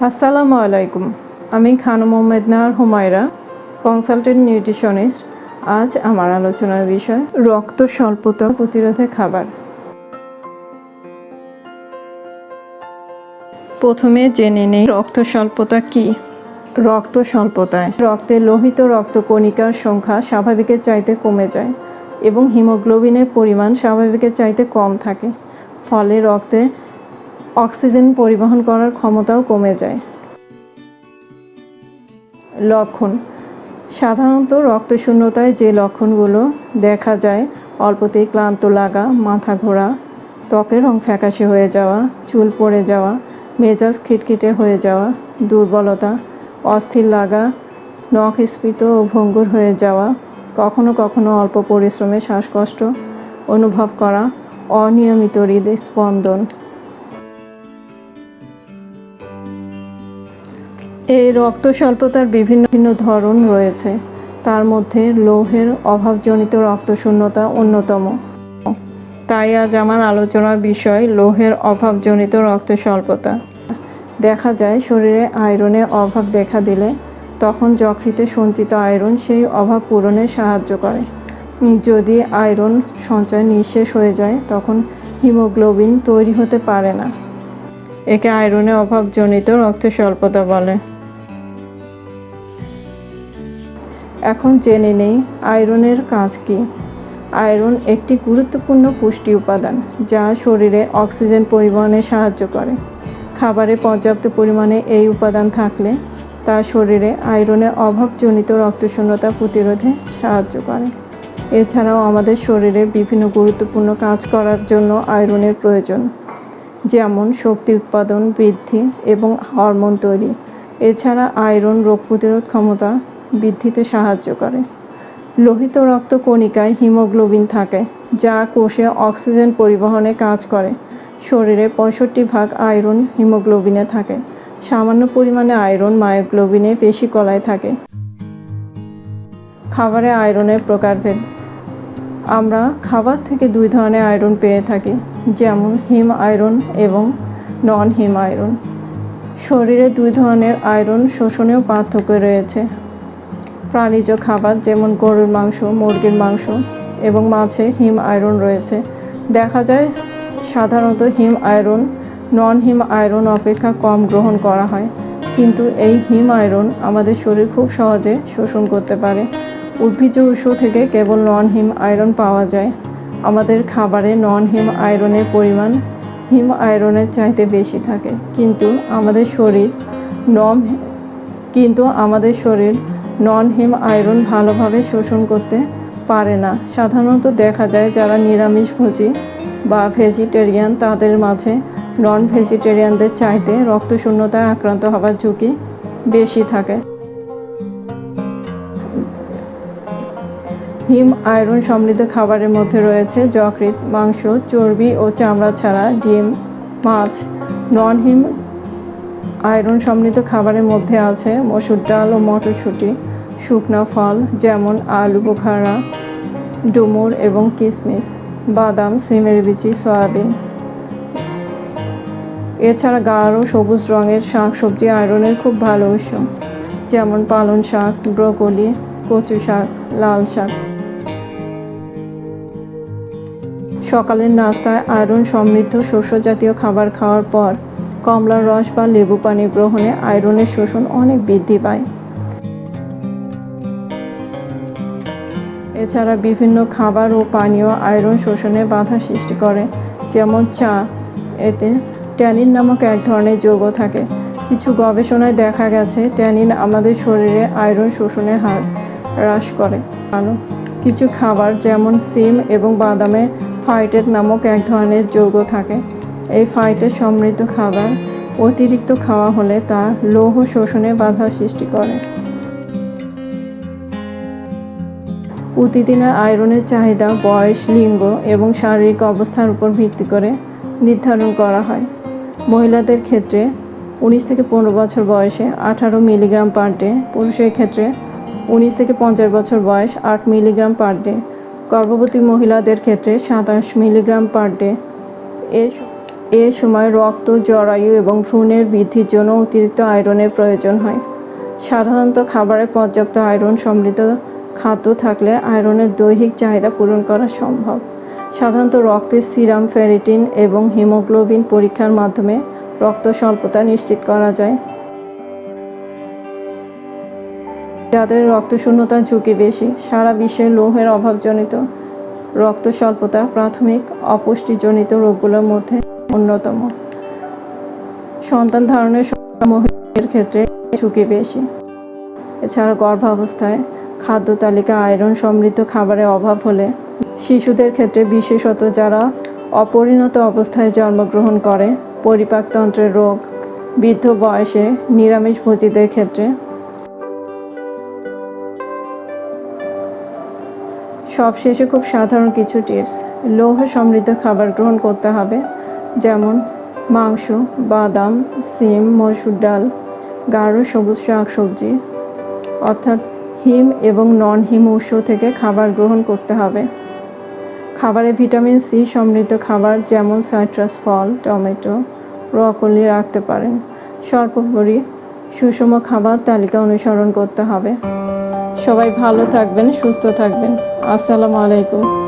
আসসালামু আলাইকুম। আমি খানম হোমাইরা, কনসালটেন্ট নিউট্রিশনিস্ট। আজ আমার আলোচনার বিষয় রক্ত স্বল্পতা প্রতিরোধে খাবার। প্রথমে জেনে নেই রক্ত স্বল্পতা কী। রক্ত স্বল্পতায় রক্তে লোহিত রক্তকণিকার সংখ্যা স্বাভাবিকের চাইতে কমে যায় এবং হিমোগ্লোবিনের পরিমাণ স্বাভাবিকের চাইতে কম থাকে। ফলে রক্তে অক্সিজেন পরিবহন করার ক্ষমতাও কমে যায়। লক্ষণ: সাধারণত রক্তশূন্যতায় যে লক্ষণগুলো দেখা যায়: অল্পতেই ক্লান্ত লাগা, মাথা ঘোরা, ত্বকের রং ফ্যাকাশে হয়ে যাওয়া, চুল পড়ে যাওয়া, মেজাজ খিটখিটে হয়ে যাওয়া, দুর্বলতা, অস্থির লাগা, নখ স্ফীত ও ভঙ্গুর হয়ে যাওয়া, কখনো কখনো অল্প পরিশ্রমে শ্বাসকষ্ট অনুভব করা, অনিয়মিত হৃদস্পন্দন। এই রক্ত স্বল্পতার বিভিন্ন ধরন রয়েছে, তার মধ্যে লৌহের অভাবজনিত রক্তশূন্যতা অন্যতম। তাই আজ আমার আলোচনার বিষয় লৌহের অভাবজনিত রক্ত স্বল্পতা। দেখা যায় শরীরে আয়রনের অভাব দেখা দিলে তখন যকৃতে সঞ্চিত আয়রন সেই অভাব পূরণে সাহায্য করে। যদি আয়রন সঞ্চয় নিঃশেষ হয়ে যায় তখন হিমোগ্লোবিন তৈরি হতে পারে না। একে আয়রনের অভাবজনিত রক্ত স্বল্পতা বলে। এখন জেনে নেই আয়রনের কাজ কী। আয়রন একটি গুরুত্বপূর্ণ পুষ্টি উপাদান যা শরীরে অক্সিজেন পরিবহনে সাহায্য করে। খাবারে পর্যাপ্ত পরিমাণে এই উপাদান থাকলে তা শরীরে আয়রনের অভাবজনিত রক্তশূন্যতা প্রতিরোধে সাহায্য করে। এছাড়াও আমাদের শরীরে বিভিন্ন গুরুত্বপূর্ণ কাজ করার জন্য আয়রনের প্রয়োজন, যেমন শক্তি উৎপাদন, বৃদ্ধি এবং হরমোন তৈরি। এছাড়া আয়রন রোগ প্রতিরোধ ক্ষমতা বৃদ্ধিতে সাহায্য করে। লোহিত রক্তকণিকায় হিমোগ্লোবিন থাকে যা কোষে অক্সিজেন পরিবহনে কাজ করে। শরীরে 65% আয়রন হিমোগ্লোবিনে থাকে। সামান্য পরিমাণে আয়রন মায়োগ্লোবিনে পেশিকলায় থাকে। খাবারে আয়রনের প্রকারভেদ: আমরা খাবার থেকে দুই ধরনের আয়রন পেয়ে থাকি, যেমন হিম আয়রন এবং নন হিম আয়রন। শরীরে দুই ধরনের আয়রন শোষণেও পার্থক্য রয়েছে। প্রাণীজ খাবার যেমন গরুর মাংস, মুরগির মাংস এবং মাছে হিম আয়রন রয়েছে। দেখা যায় সাধারণত হিম আয়রন নন হিম আয়রন অপেক্ষা কম গ্রহণ করা হয়, কিন্তু এই হিম আয়রন আমাদের শরীর খুব সহজে শোষণ করতে পারে। উদ্ভিজ্জ উৎস থেকে কেবল নন হিম আয়রন পাওয়া যায়। আমাদের খাবারে নন হিম আয়রনের পরিমাণ হিম আয়রনের চাইতে বেশি থাকে, কিন্তু আমাদের শরীর নন হিম আয়রন ভালোভাবে শোষণ করতে পারে না। সাধারণত দেখা যায় যারা নিরামিষভোজী বা ভেজিটেরিয়ান তাদের মাঝে নন ভেজিটেরিয়ানদের চাইতে রক্তশূন্যতায় আক্রান্ত হওয়ার ঝুঁকি বেশি থাকে। হিম আয়রন সমৃদ্ধ খাবারের মধ্যে রয়েছে যকৃৎ, মাংস, চর্বি ও চামড়া ছাড়া ডিম, মাছ। নন হিম আয়রন সমৃদ্ধ খাবারের মধ্যে আছে মসুর ডাল ও মটরশুঁটি, শুকনো ফল যেমন আলু বোখারা, ডুমুর এবং কিশমিশ, বাদাম, সিমের বিচি, সয়াবিন। এছাড়া গাঢ় সবুজ রঙের শাকসবজি আয়রনের খুব ভালো উৎস, যেমন পালং শাক, ব্রোকলি, কচু শাক, লাল শাক। সকালের নাস্তায় আয়রন সমৃদ্ধ শস্যজাতীয় খাবার খাওয়ার পর কমলার রস বা লেবু পানি গ্রহণে আয়রনের শোষণ অনেক বৃদ্ধি পায়। এছাড়া বিভিন্ন খাবার ও পানীয় আয়রন শোষণে বাধা সৃষ্টি করে, যেমন চা। এতে ট্যানিন নামক এক ধরনের যৌগ থাকে। কিছু গবেষণায় দেখা গেছে ট্যানিন আমাদের শরীরে আয়রন শোষণের হার হ্রাস করে। কিছু খাবার যেমন সিম এবং বাদামে ফাইটেট নামক এক ধরনের যৌগ থাকে। এই ফাইটেট সমৃদ্ধ খাবার অতিরিক্ত খাওয়া হলে তা লৌহ শোষণে বাধা সৃষ্টি করে। প্রতিদিনের আয়রনের চাহিদা বয়স, লিঙ্গ এবং শারীরিক অবস্থার উপর ভিত্তি করে নির্ধারণ করা হয়। মহিলাদের ক্ষেত্রে 19 থেকে 15 বছর বয়সে 18 মিলিগ্রাম পার ডে, পুরুষের ক্ষেত্রে 19 থেকে 50 বছর বয়স 8 মিলিগ্রাম পার ডে, গর্ভবতী মহিলাদের ক্ষেত্রে 27 মিলিগ্রাম পার ডে। এ সময় রক্ত, জরায়ু এবং ভ্রূণের বৃদ্ধির জন্য অতিরিক্ত আয়রনের প্রয়োজন হয়। সাধারণত খাবারে পর্যাপ্ত আয়রন সমৃদ্ধ খাদ্য থাকলে আয়রনের দৈহিক চাহিদা পূরণ করা সম্ভব। সাধারণত রক্তের সিরাম, ফেরিটিন এবং হিমোগ্লোবিন পরীক্ষার মাধ্যমে রক্ত স্বল্পতা নিশ্চিত করা যায়। যাদের রক্তশূন্যতার ঝুঁকি বেশি, সারা বিশ্বে লৌহের অভাবজনিত রক্ত স্বল্পতা প্রাথমিক অপুষ্টিজনিত রোগগুলোর মধ্যে অন্যতম। সন্তান ধারণের মহিলাদের ক্ষেত্রে ঝুঁকি বেশি। এছাড়া গর্ভাবস্থায় খাদ্য তালিকা আয়রন সমৃদ্ধ খাবারের অভাব হলে, শিশুদের ক্ষেত্রে বিশেষত যারা অপরিণত অবস্থায় জন্মগ্রহণ করে, পরিপাকতন্ত্রের রোগ, বৃদ্ধ বয়সে নিরামিষভোজীদের ক্ষেত্রে। সবশেষে খুব সাধারণ কিছু টিপস। লৌহ সমৃদ্ধ খাবার গ্রহণ করতে হবে, যেমন মাংস, বাদাম, সিম, মসুর ডাল, গাঢ় সবুজ শাকসবজি অর্থাৎ হিম এবং নন হিম উৎস থেকে খাবার গ্রহণ করতে হবে। খাবারে ভিটামিন সি সমৃদ্ধ খাবার যেমন সাইট্রাস ফল, টমেটো, ব্রকোলি রাখতে পারেন। সর্বোপরি সুষম খাবার তালিকা অনুসরণ করতে হবে। সবাই ভালো থাকবেন, সুস্থ থাকবেন। আসসালামু আলাইকুম।